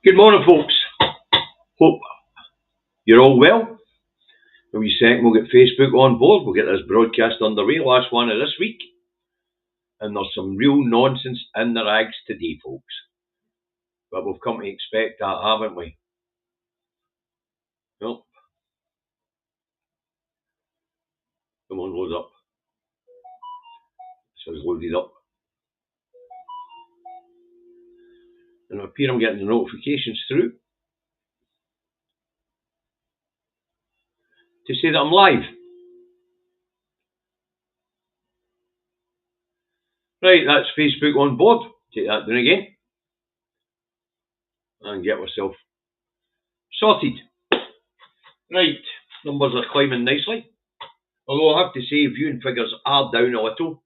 Good morning, folks. Hope you're all well. In a wee second, we'll get Facebook on board. We'll get this broadcast underway, last one of this week. And there's some real nonsense in the rags today, folks. But we've come to expect that, haven't we? Well, come on, load up. So it's loaded up. And it appears I'm getting the notifications through to say that I'm live. Right, that's Facebook on board. Take that down again. And get myself sorted. Right, numbers are climbing nicely. Although I have to say, viewing figures are down a little.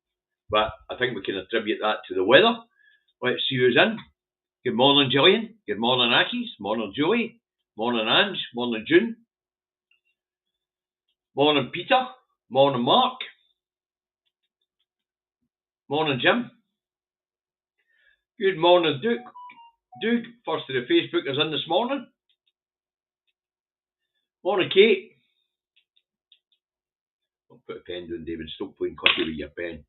But I think we can attribute that to the weather. Let's see who's in. Good morning, Gillian. Good morning, Akis. Morning, Julie. Morning, Ange. Morning, June. Morning, Peter. Morning, Mark. Morning, Jim. Good morning, Duke. Duke, first of the Facebookers in this morning. Morning, Kate. I'll put a pen down, David. Stop playing clicky with your pen.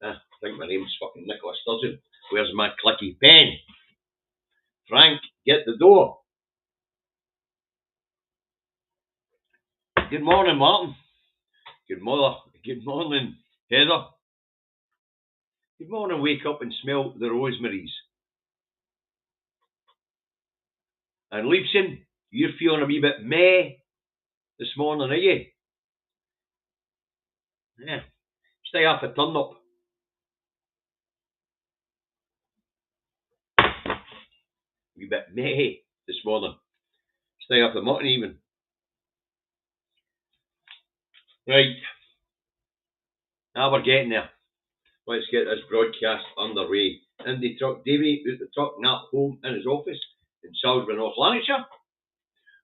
I think my name's fucking Nicola Sturgeon. Where's my clicky pen? Frank, get the door. Good morning, Martin. Good morning, Heather. Good morning, wake up and smell the rosemaries. And Leibson, you're feeling a wee bit meh this morning, are you? Yeah. Stay off a turnip. A wee bit meh this morning. Stay off the mutton even. Right. Now we're getting there. Let's get this broadcast underway. Indy Truck Davy out the truck, not home in his office in Salisbury, North Lanarkshire,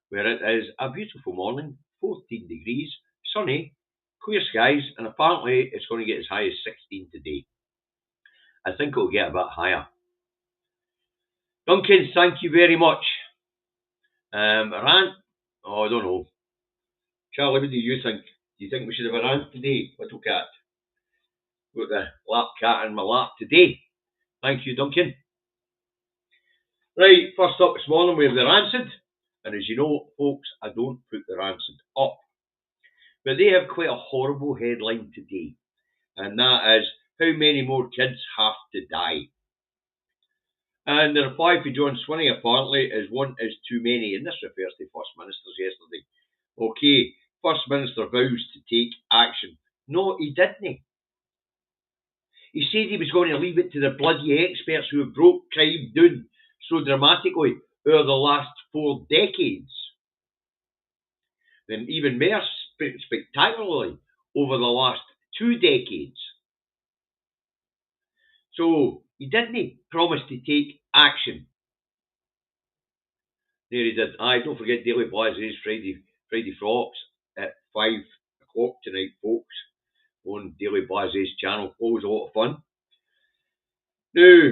where it is a beautiful morning, 14 degrees, sunny, clear skies, and apparently it's going to get as high as 16 today. I think it'll get a bit higher. Duncan, thank you very much. Rant? Oh, I don't know. Charlie, what do you think? Do you think we should have a rant today, little cat? Got the lap cat in my lap today. Thank you, Duncan. Right, first up this morning we have the Rancid. And as you know, folks, I don't put the Rancid up. But they have quite a horrible headline today. And that is, how many more kids have to die? And the reply for John Swinney apparently is one is too many. And this refers to First Ministers yesterday. Okay, First Minister vows to take action. No, he didn't. He said he was going to leave it to the bloody experts who have broke crime down so dramatically over the last 4 decades. Then even more spectacularly over the last 2 decades. So he didn't promise to take action. There he did. Aye, don't forget Daily Blaze's Friday Frocks at 5 o'clock tonight, folks, on Daily Blaze's channel. Always a lot of fun. Now,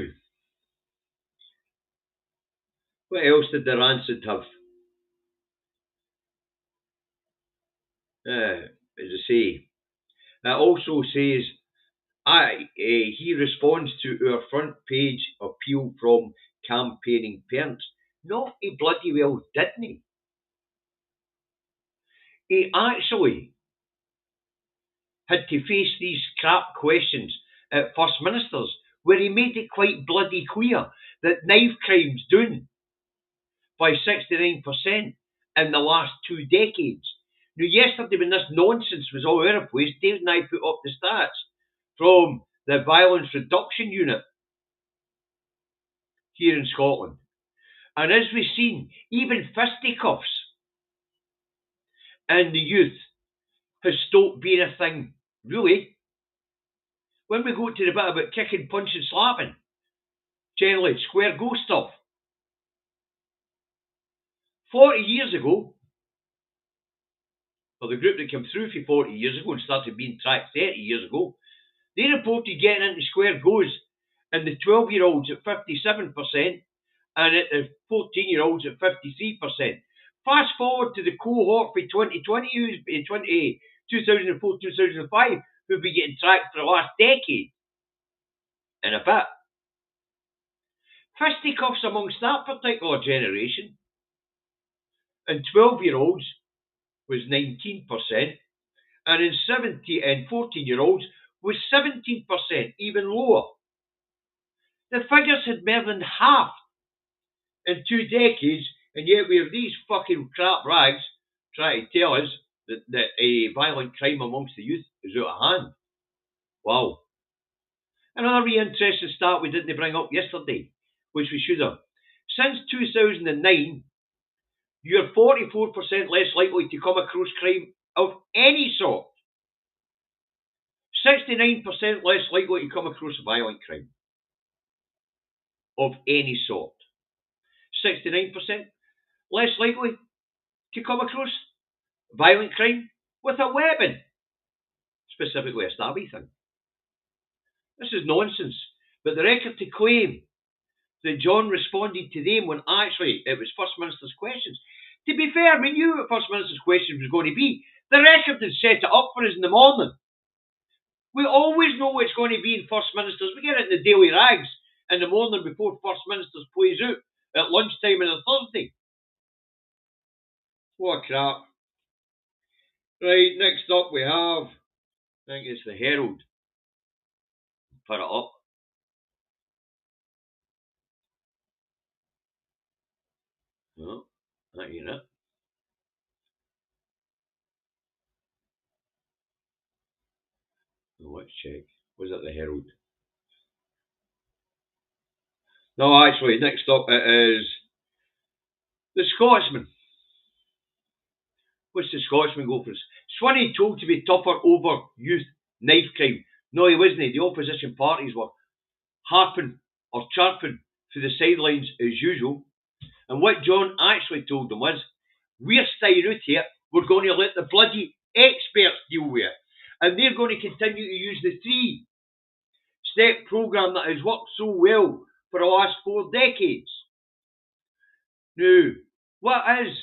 what else did the Rancid have? As I say, it also says, he responds to our front page appeal from campaigning parents. Not he bloody well didn't he? He actually had to face these crap questions at First Ministers, where he made it quite bloody clear that knife crime's down by 69% in the last 2 decades. Now, yesterday when this nonsense was all over the place, David and I put up the stats from the Violence Reduction Unit here in Scotland. And as we've seen, even fisticuffs in the youth has stopped being a thing, really. When we go to the bit about kicking, punching, slapping, generally square go stuff. 40 years ago, or the group that came through for 40 years ago and started being tracked 30 years ago, they reported getting into square goes in the 12-year-olds at 57% and at the 14-year-olds at 53%. Fast forward to the cohort for 2020, 2004-2005, who've been getting tracked for the last decade and a bit. Fisticuffs amongst that particular generation, and 12-year-olds was 19%, and in 70 and 14-year-olds was 17%, even lower. The figures had more than halved in 2 decades, and yet we have these fucking crap rags trying to tell us that a violent crime amongst the youth is out of hand. Wow. Another really interesting stat we didn't bring up yesterday, which we should have. Since 2009, you're 44% less likely to come across crime of any sort. 69% less likely to come across a violent crime of any sort. 69% less likely to come across violent crime with a weapon, specifically a stabby thing. This is nonsense. But the record to claim that John responded to them when actually it was First Minister's questions. To be fair, we knew what First Minister's questions was going to be. The record had set it up for us in the morning. We always know what's going to be in First Minister's. We get it in the Daily Rags in the morning before First Minister's plays out at lunchtime on a Thursday. What a crap. Right, next up we have, I think it's the Herald. Put it up. No, that ain't it. No, let's check. Was it the Herald? No, actually, next up it is the Scotsman. What's the Scotsman go for? Swinney told to be tougher over youth knife crime. No, he wasn't. The opposition parties were harping or chirping to the sidelines as usual. And what John actually told them was, we're staying out here. We're going to let the bloody experts deal with it. And they're going to continue to use the 3-step programme that has worked so well for the last 4 decades. Now, what is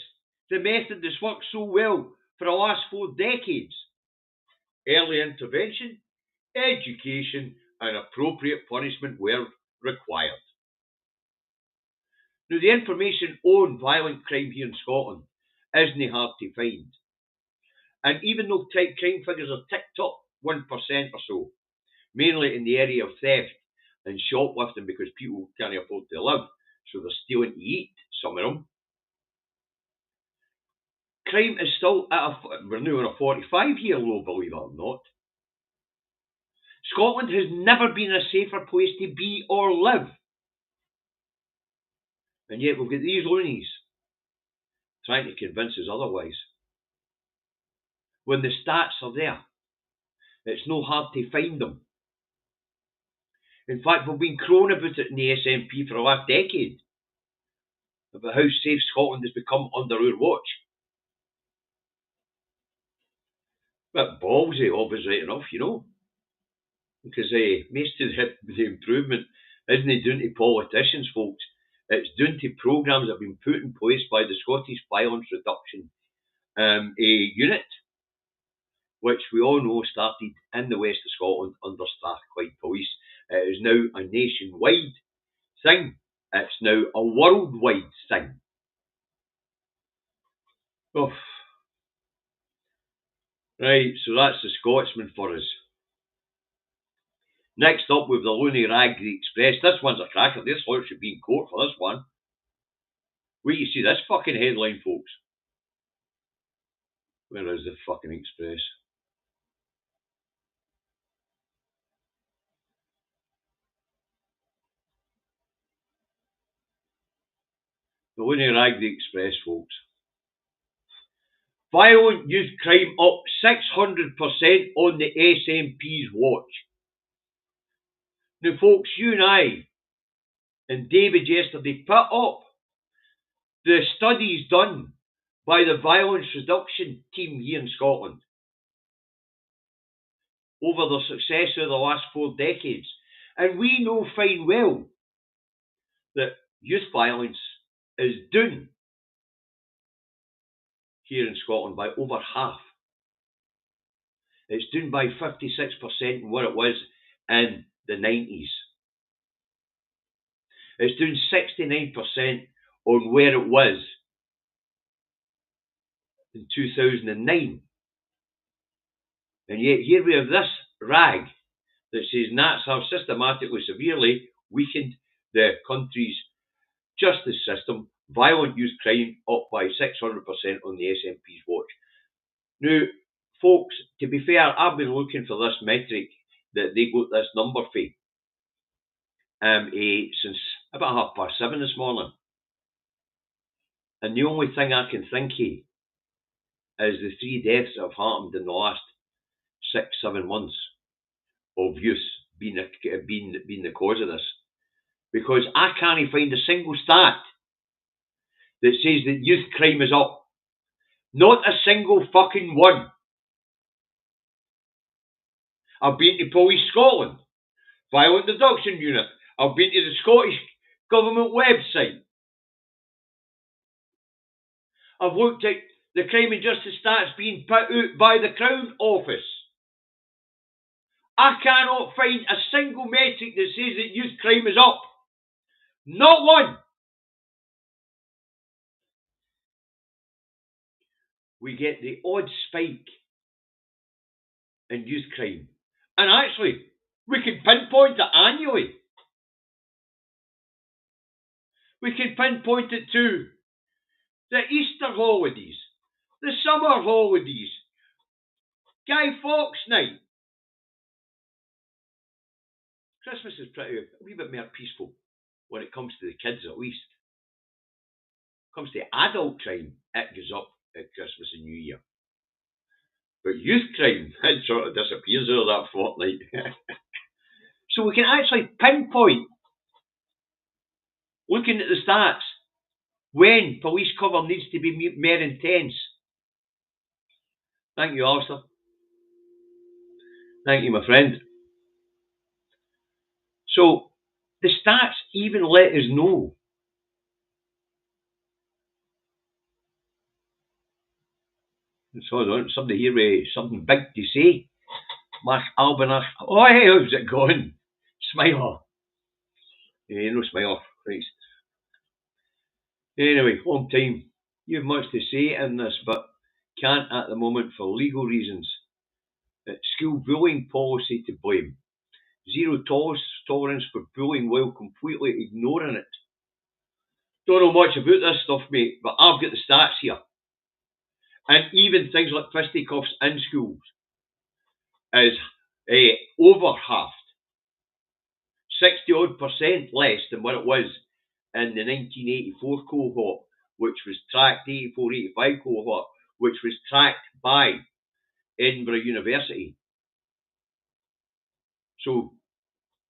the method that's worked so well for the last 4 decades? Early intervention, education, and appropriate punishment where required. Now, the information on violent crime here in Scotland isn't hard to find. And even though crime figures are ticked up 1% or so, mainly in the area of theft and shoplifting because people can't afford to live, so they're stealing to eat, some of them. Crime is still we're now on a 45-year low, believe it or not. Scotland has never been a safer place to be or live. And yet we've got these loonies trying to convince us otherwise. When the stats are there, it's no hard to find them. In fact, we've been crowing about it in the SNP for the last decade, about how safe Scotland has become under our watch. But ballsy, obviously enough, you know, because most of the improvement isn't down to politicians, folks. It's down to programmes that have been put in place by the Scottish Violence Reduction Unit, which we all know started in the west of Scotland under Strathclyde Police. It is now a nationwide thing. It's now a worldwide thing. Oh. Right, so that's the Scotsman for us. Next up, we've the Looney Rag the Express. This one's a cracker. This lawyer should be in court for this one. Wait, you see this fucking headline, folks. Where is the fucking Express? The Looney Rag the Express, folks. Violent youth crime up 600% on the SNP's watch. Now, folks, you and I and David yesterday put up the studies done by the violence reduction team here in Scotland over the success of the last 4 decades. And we know fine well that youth violence is down here in Scotland by over half. It's down by 56% on what it was in the 90s. It's down 69% on where it was in 2009. And yet here we have this rag that says Nats have systematically severely weakened the country's justice system, violent youth crime up by 600% on the SNP's watch. Now, folks, to be fair, I've been looking for this metric that they got this number for since about 7:30 this morning. And the only thing I can think of is the 3 deaths that have happened in the last 6-7 months of youth being the cause of this. Because I can't find a single stat that says that youth crime is up. Not a single fucking one. I've been to Police Scotland, Violent Deduction Unit. I've been to the Scottish Government website. I've looked at the crime and justice stats being put out by the Crown Office. I cannot find a single metric that says that youth crime is up. Not one. We get the odd spike in youth crime. And actually, we can pinpoint it annually. We can pinpoint it to the Easter holidays, the summer holidays, Guy Fawkes night. Christmas is a wee bit more peaceful when it comes to the kids, at least. When it comes to adult crime, it goes up at Christmas and New Year. But youth crime, it sort of disappears over that fortnight. So we can actually pinpoint, looking at the stats, when police cover needs to be more intense. Thank you, Alistair. Thank you, my friend. So the stats even let us know somebody here with something big to say. Mark Albinach. Oh, hey, how's it going? Smiler. No smiler. Christ. Anyway, long time. You have much to say in this, but can't at the moment for legal reasons. It's school bullying policy to blame. Zero tolerance for bullying while completely ignoring it. Don't know much about this stuff, mate, but I've got the stats here. And even things like fisticuffs in schools is over halved. 60% less than what it was in the 1984 cohort, which was tracked, 84-85 cohort, which was tracked by Edinburgh University. So,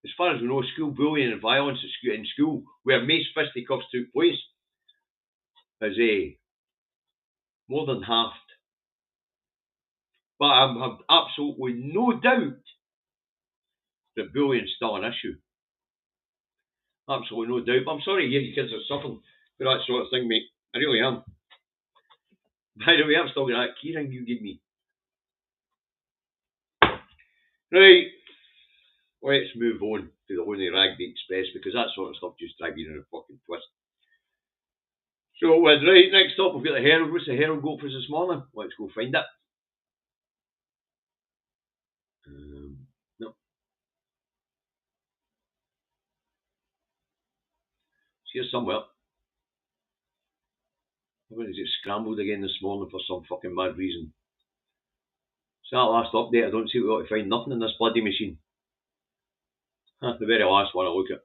as far as we know, school bullying and violence in school, where most fisticuffs took place, is more than halved. But I have absolutely no doubt that bullying is still an issue. Absolutely no doubt. But I'm sorry to hear your kids are suffering for that sort of thing, mate. I really am. By the way, I'm still got that keyring you gave me. Right. Let's move on to the Lonely Ragby Express, because that sort of stuff just drives you in a fucking twist. So, right, next up we've got the Herald. What's the Herald got for us this morning? Let's go find it. No. It's here somewhere. When is it scrambled again this morning for some fucking mad reason? It's that last update. I don't see we ought to find nothing in this bloody machine. The very last one I look at.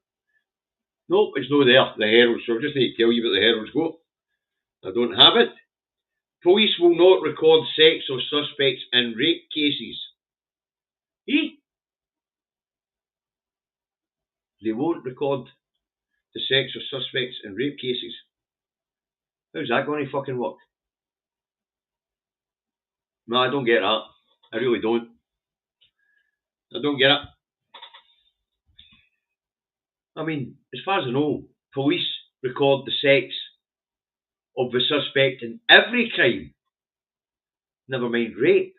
Nope, it's not there. The Herald. So I just need to tell you what the Herald's got. I don't have it. Police will not record sex of suspects in rape cases. They won't record the sex of suspects in rape cases. How's that going to fucking work? No, I don't get that. I really don't. I don't get it. I mean, as far as I know, police record the sex of the suspect in every crime, never mind rape.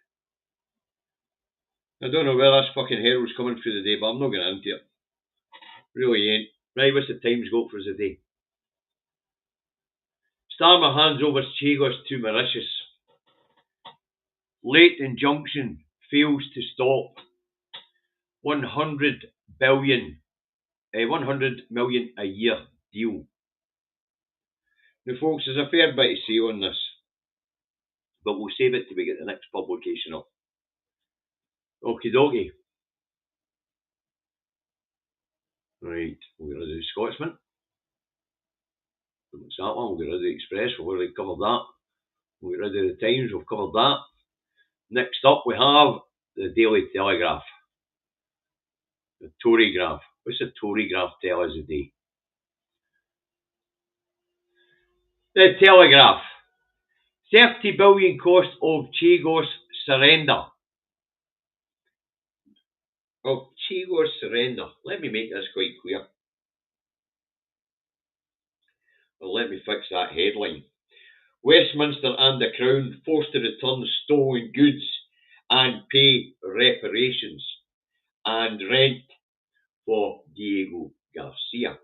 I don't know where this fucking Herald's coming through the day, but I'm not going into it. Really ain't. Right, what's the Times got for us today? Starmer hands over Chagos to Mauritius. Late injunction fails to stop 100 million a year deal. Now, folks, there's a fair bit to say on this, but we'll save it till we get the next publication up. Okie dokie. Right, we'll get rid of the Scotsman. What's that one? We'll get rid of the Express. We've already covered that. We'll get rid of the Times. We've covered that. Next up, we have the Daily Telegraph. The Tory Graph. What's the Tory Graph tell us today? The Telegraph. 30 billion cost of Chagos surrender. Of Chagos surrender. Let me make this quite clear. Well, let me fix that headline. Westminster and the Crown forced to return stolen goods and pay reparations and rent for Diego Garcia,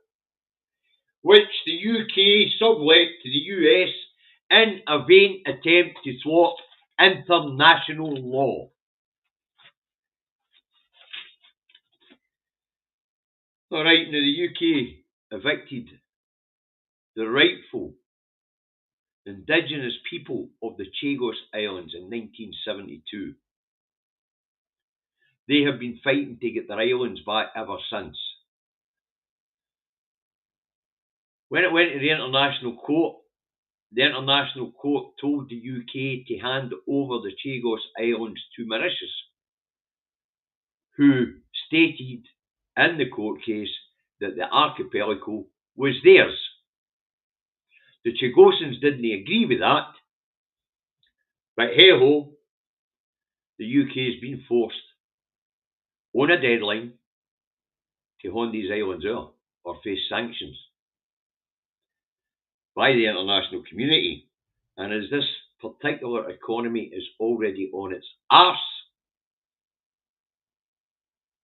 which the UK sublet to the US in a vain attempt to thwart international law. Alright, now the UK evicted the rightful indigenous people of the Chagos Islands in 1972. They have been fighting to get their islands back ever since. When it went to the International Court told the UK to hand over the Chagos Islands to Mauritius, who stated in the court case that the archipelago was theirs. The Chagosians didn't agree with that, but hey ho, the UK has been forced on a deadline to hand these islands over or face sanctions by the international community. And as this particular economy is already on its arse,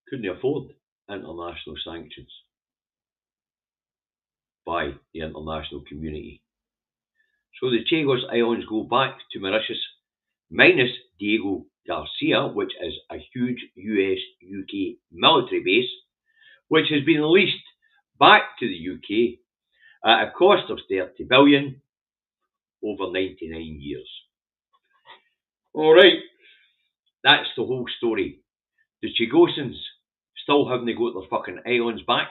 couldn't afford international sanctions by the international community. So the Chagos Islands go back to Mauritius, minus Diego Garcia, which is a huge US-UK military base, which has been leased back to the UK at a cost of 30 billion over 99 years. Alright, that's the whole story. The Chagosians still haven't got their fucking islands back.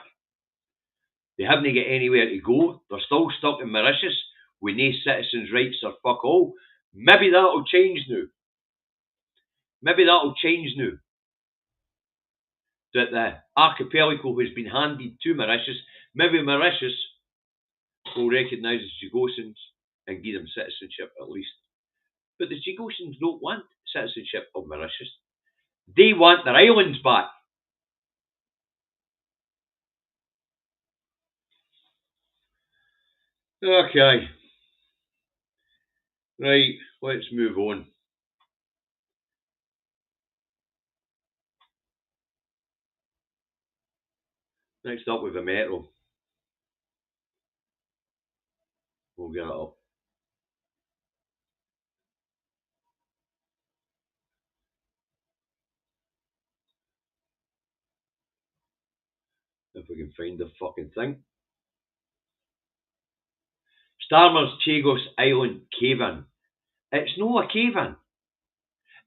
They haven't got anywhere to go. They're still stuck in Mauritius with no citizens' rights or fuck all. Maybe that'll change now. That the archipelago has been handed to Mauritius. Maybe Mauritius will recognise the Chagosians and give them citizenship at least. But the Chagosians don't want citizenship of Mauritius. They want their islands back. Okay. Right, let's move on. Next up with the Metro. We'll get it up. If we can find the fucking thing. Starmer's Chagos Island cave-in. It's no a cave-in.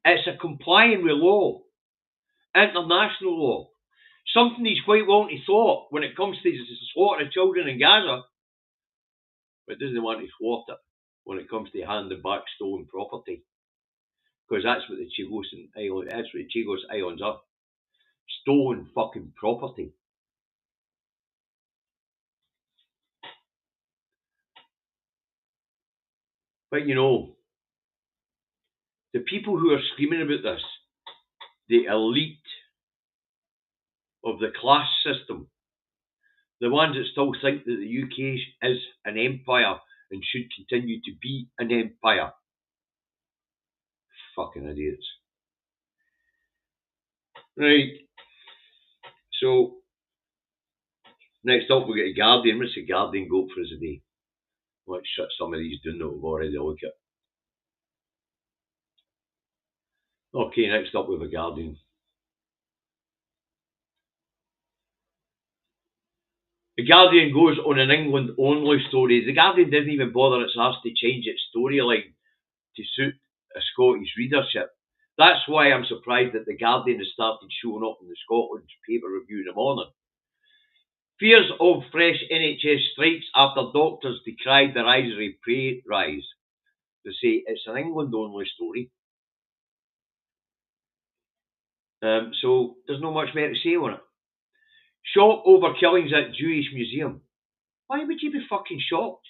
It's a complying with law. International law. Something he's quite willing to thwart when it comes to slaughtering of children in Gaza, but doesn't want to thwart it when it comes to handing back stolen property. Because that's what the Chagos Islands are. Stolen fucking property. But you know, the people who are screaming about this, the elite of the class system, the ones that still think that the UK is an empire and should continue to be an empire. Fucking idiots. Right. So, next up we get a Guardian. What's the Guardian got for us today? Let's shut some of these down that we've already looked at. Okay, next up with a Guardian. The Guardian goes on an England-only story. The Guardian didn't even bother its arse to change its storyline to suit a Scottish readership. That's why I'm surprised that the Guardian has started showing up in the Scotland's paper review in the morning. Fears of fresh NHS strikes after doctors decried the risery pay rise. They say it's an England-only story. So there's not much more to say on it. Shock over killings at Jewish museum. Why would you be fucking shocked?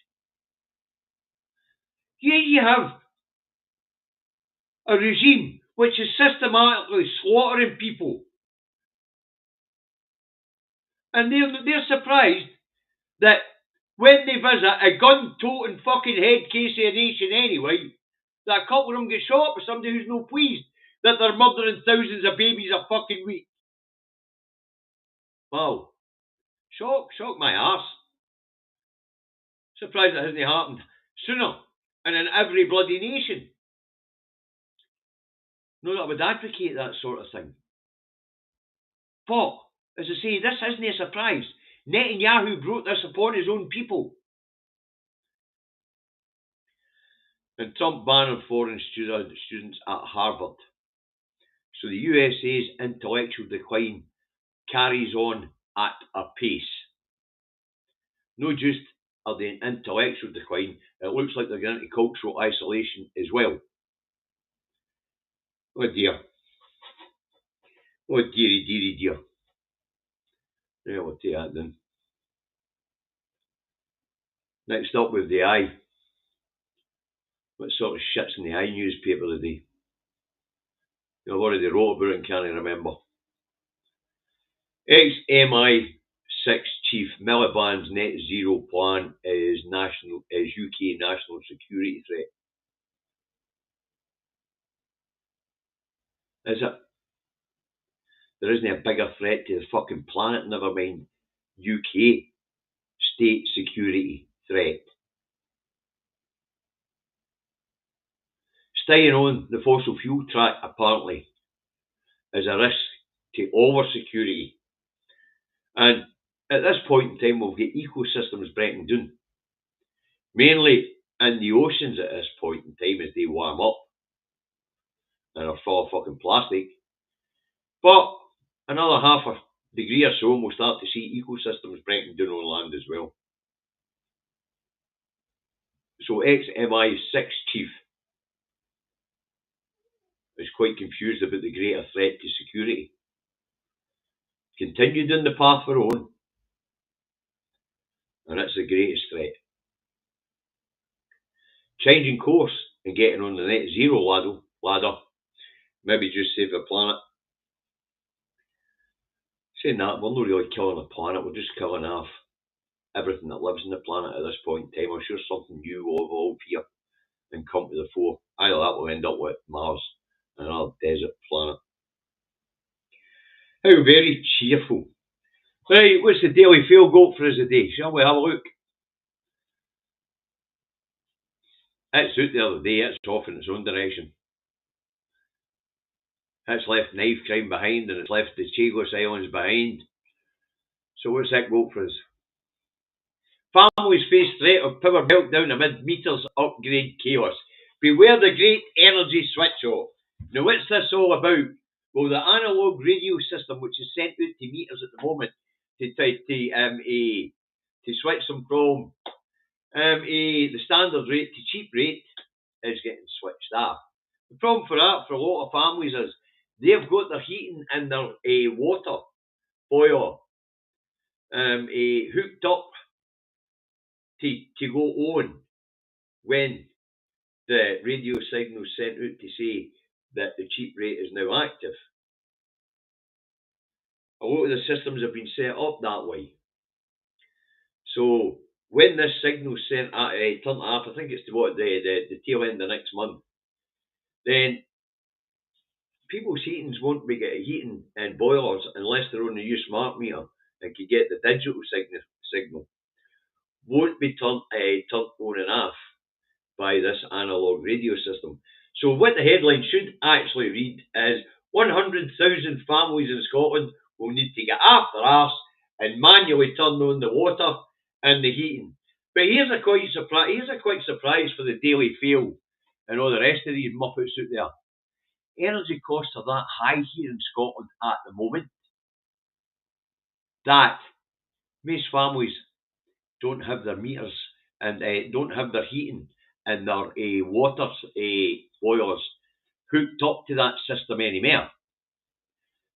Here you have a regime which is systematically slaughtering people. And they're surprised that when they visit a gun-toting fucking head case of a nation anyway, that a couple of them get shot by somebody who's no pleased that they're murdering thousands of babies a fucking week. Wow. Shock my arse. Surprised it hasn't happened sooner and in every bloody nation. No, that I would advocate that sort of thing. But, as I say, this isn't a surprise. Netanyahu brought this upon his own people. And Trump banning foreign students at Harvard. So the USA's intellectual decline carries on at a pace. No just are they in intellectual decline, it looks like they're going into cultural isolation as well. Oh dear. Oh dearie, dearie, dear. Yeah, we'll take that then. Next up with the Eye. What sort of shit's in the Eye newspaper today? I've already wrote about it and can't remember. Ex-MI6 chief Miliband's net zero plan is UK national security threat. Is it? There isn't a bigger threat to the fucking planet, never mind UK state security threat. Staying on the fossil fuel track apparently is a risk to our security. And at this point in time we'll get ecosystems breaking down. Mainly in the oceans at this point in time as they warm up and are full of fucking plastic. But another half a degree or so and we'll start to see ecosystems breaking down on land as well. So ex-MI6 chief is quite confused about the greater threat to security. Continue down the path we're on, and it's the greatest threat. Changing course and getting on the net zero ladder, maybe just save the planet. Saying that, we're not really killing the planet, we're just killing off everything that lives on the planet at this point in time. I'm sure something new will evolve here and come to the fore. Either that will end up with Mars, another desert planet. How very cheerful. Right, what's the Daily Fail got for us today? Shall we have a look? It's out the other day, it's off in its own direction. It's left knife crime behind and it's left the Chagos Islands behind. So what's that got for us? Families face threat of power meltdown amid meters upgrade chaos. Beware the great energy switch off. Now what's this all about? Well, the analogue radio system which is sent out to meters at the moment to switch them from the standard rate to cheap rate is getting switched off. The problem for that for a lot of families is they've got their heating and their water boiler hooked up to go on when the radio signal is sent out to say that the cheap rate is now active. A lot of the systems have been set up that way. So when this signal's sent at turned off, I think it's to what the tail end of next month, then people's heatings won't be getting heating and boilers unless they're on the new smart meter and can get the digital signal. Won't be turned on and off by this analog radio system. So what the headline should actually read is 100,000 families in Scotland will need to get off their arse and manually turn on the water and the heating. But here's a quick surprise for the Daily Fail and all the rest of these muppets out there. Energy costs are that high here in Scotland at the moment that most families don't have their meters and don't have their heating and their water boilers hooked up to that system anymore.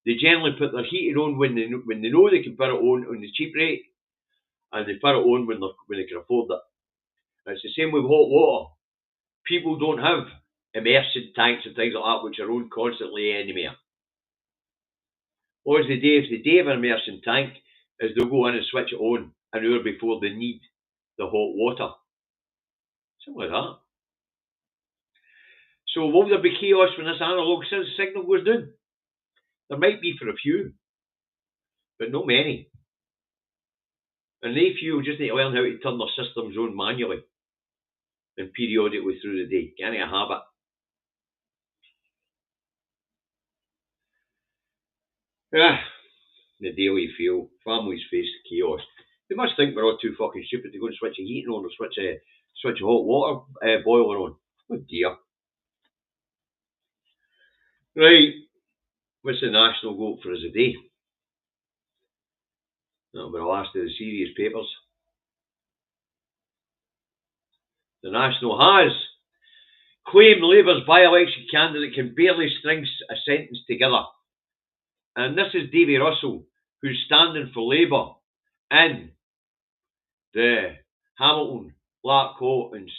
They generally put their heating on when they know they can put it on the cheap rate, and they put it on when they can afford it. And it's the same with hot water. People don't have immersion tanks and things like that which are on constantly anymore. What is the day? If they have an immersion tank, is they'll go in and switch it on an hour before they need the hot water. Something like that. So will there be chaos when this analog signal goes down? There might be for a few, but not many. And they few just need to learn how to turn their systems on manually and periodically through the day. Getting a habit. The Daily Fail. Families face chaos. They must think we're all too fucking stupid to go and switch a heating on or switch a hot water boiler on. Oh dear. Right. What's the national vote for us today? That'll be the last of the serious papers. The National has claimed Labour's by-election candidate can barely string a sentence together. And this is Davy Russell, who's standing for Labour in the Hamilton, Larkhall and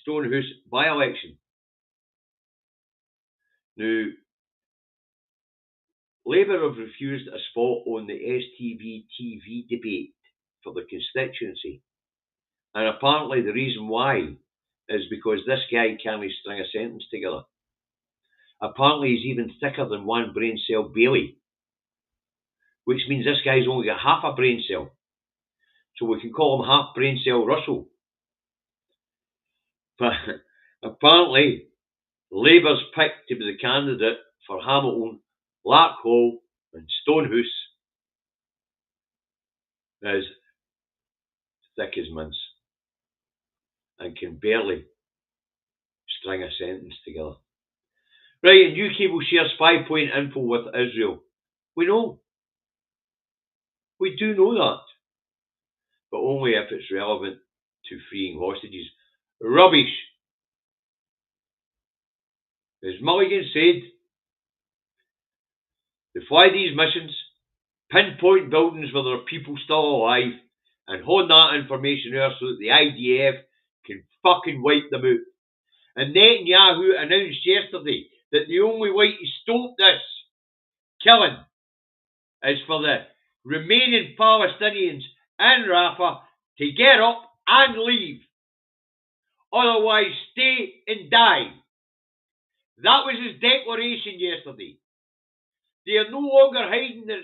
Stonehouse by-election. Now, Labour have refused a spot on the STV TV debate for the constituency. And apparently the reason why is because this guy can't string a sentence together. Apparently he's even thicker than one brain cell Bailey, which means this guy's only got half a brain cell. So we can call him half brain cell Russell. But apparently Labour's picked to be the candidate for Hamilton, Larkhall and Stonehouse is thick as mince and can barely string a sentence together. Right, and UK will share spy point info with Israel. We know. We do know that. But only if it's relevant to freeing hostages. Rubbish. As Mulligan said, they fly these missions, pinpoint buildings where there are people still alive, and hone that information out so that the IDF can fucking wipe them out. And Netanyahu announced yesterday that the only way to stop this killing is for the remaining Palestinians in Rafah to get up and leave. Otherwise, stay and die. That was his declaration yesterday. They are no longer hiding their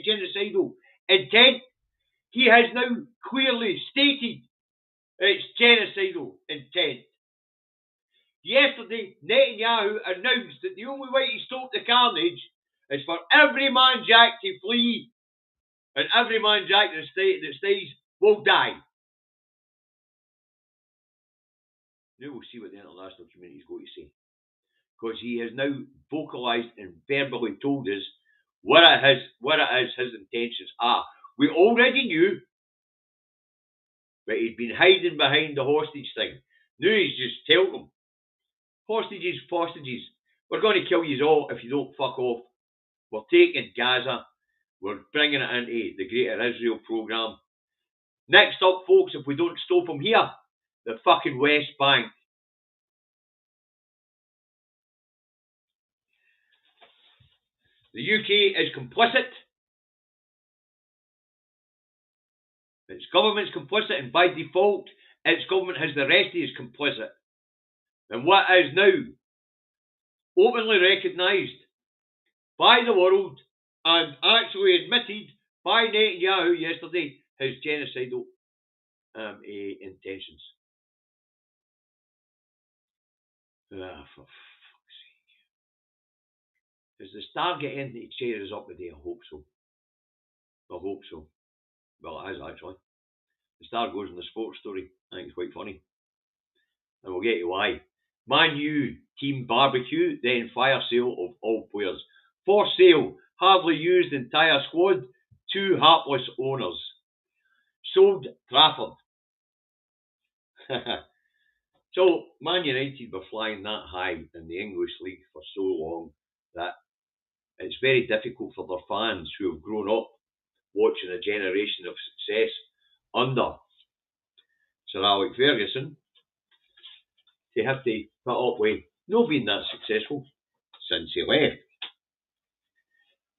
genocidal intent. He has now clearly stated its genocidal intent. Yesterday, Netanyahu announced that the only way to stop the carnage is for every man Jack to flee, and every man Jack that stays will die. Now we'll see what the international community is going to say. Because he has now vocalised and verbally told us what it is his intentions are. We already knew, but he'd been hiding behind the hostage thing. Now he's just telling them, hostages, we're going to kill you all if you don't fuck off. We're taking Gaza, we're bringing it into the Greater Israel programme. Next up, folks, if we don't stop them here, the fucking West Bank. The UK is complicit Its government's complicit, and by default, its government has the rest of us complicit. And what is now openly recognised by the world and actually admitted by Netanyahu yesterday his genocidal intentions. For fuck's sake. Does the Star get anything to cheer us up today? I hope so. Well, it has actually. The Star goes in the sports story. I think it's quite funny. And we'll get to why. Man U team barbecue, then fire sale of all players. For sale, hardly used entire squad, 2 heartless owners. Sold Trafford. So, Man United were flying that high in the English League for so long that it's very difficult for their fans who have grown up watching a generation of success under Sir Alex Ferguson to have to put up with not being that successful since he left.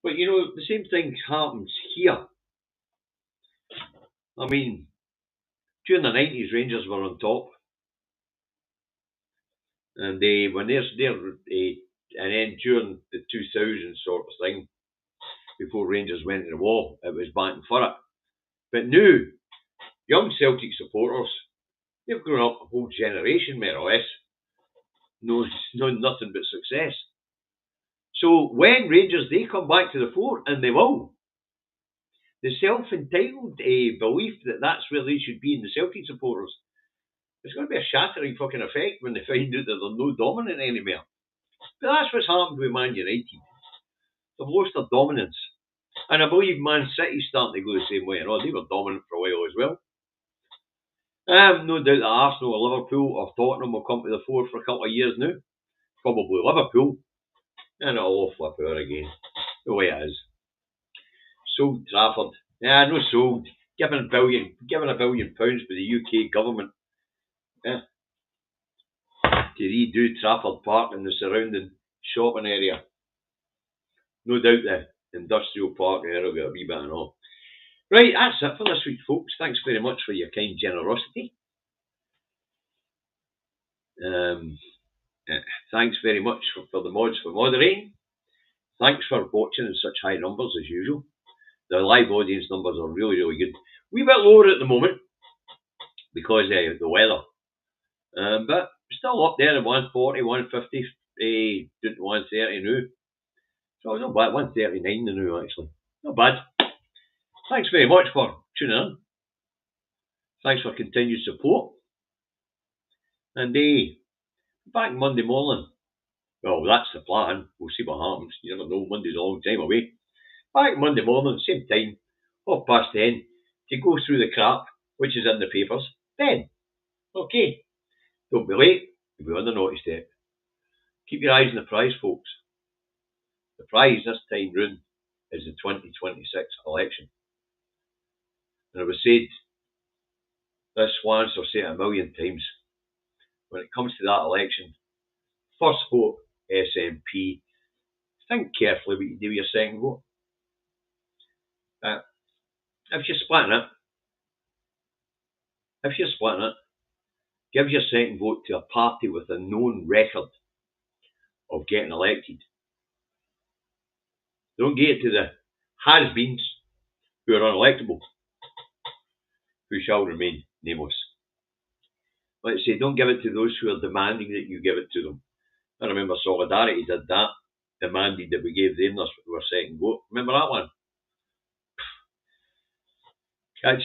But you know, the same thing happens here. I mean, during the 90s, Rangers were on top. And when they're and then during the 2000s sort of thing, before Rangers went to the wall, it was batting for it. But now, young Celtic supporters, they've grown up a whole generation, more or less, knows nothing but success. So when Rangers, they come back to the fore, and they will, the self-entitled belief that that's where they should be in the Celtic supporters, it's going to be a shattering fucking effect when they find out that they're no dominant anymore. But that's what's happened with Man United. They've lost their dominance. And I believe Man City's starting to go the same way. I know they were dominant for a while as well. No doubt that Arsenal or Liverpool or Tottenham will come to the fore for a couple of years now. Probably Liverpool. And it'll all flip out again. The way it is. Sold Trafford. Yeah, no sold. Given £1 billion by the UK government. Yeah. To redo Trafford Park and the surrounding shopping area. No doubt the industrial park there will get a wee bit and all. Right, that's it for this week, folks. Thanks very much for your kind generosity. Thanks very much for the mods for moderating. Thanks for watching in such high numbers as usual. The live audience numbers are really, really good. Wee bit lower at the moment because of the weather. But still up there at 140, 150, down to 130 now. So not bad, 139 now actually. Not bad. Thanks very much for tuning in. Thanks for continued support. And back Monday morning. Well, that's the plan. We'll see what happens. You never know, Monday's a long time away. Back Monday morning, same time, 10:30, to go through the crap which is in the papers. Then, okay. Don't be late, you'll be on the naughty step. Keep your eyes on the prize, folks. The prize this time round is the 2026 election. And I was said, this once I've said it 1,000,000 times, when it comes to that election, first vote SNP, think carefully what you do with your second vote. If you're splitting it, give your second vote to a party with a known record of getting elected. Don't give it to the has-beens who are unelectable, who shall remain nameless. Let's say, don't give it to those who are demanding that you give it to them. I remember Solidarity did that, demanded that we gave them their second vote. Remember that one? Catch you.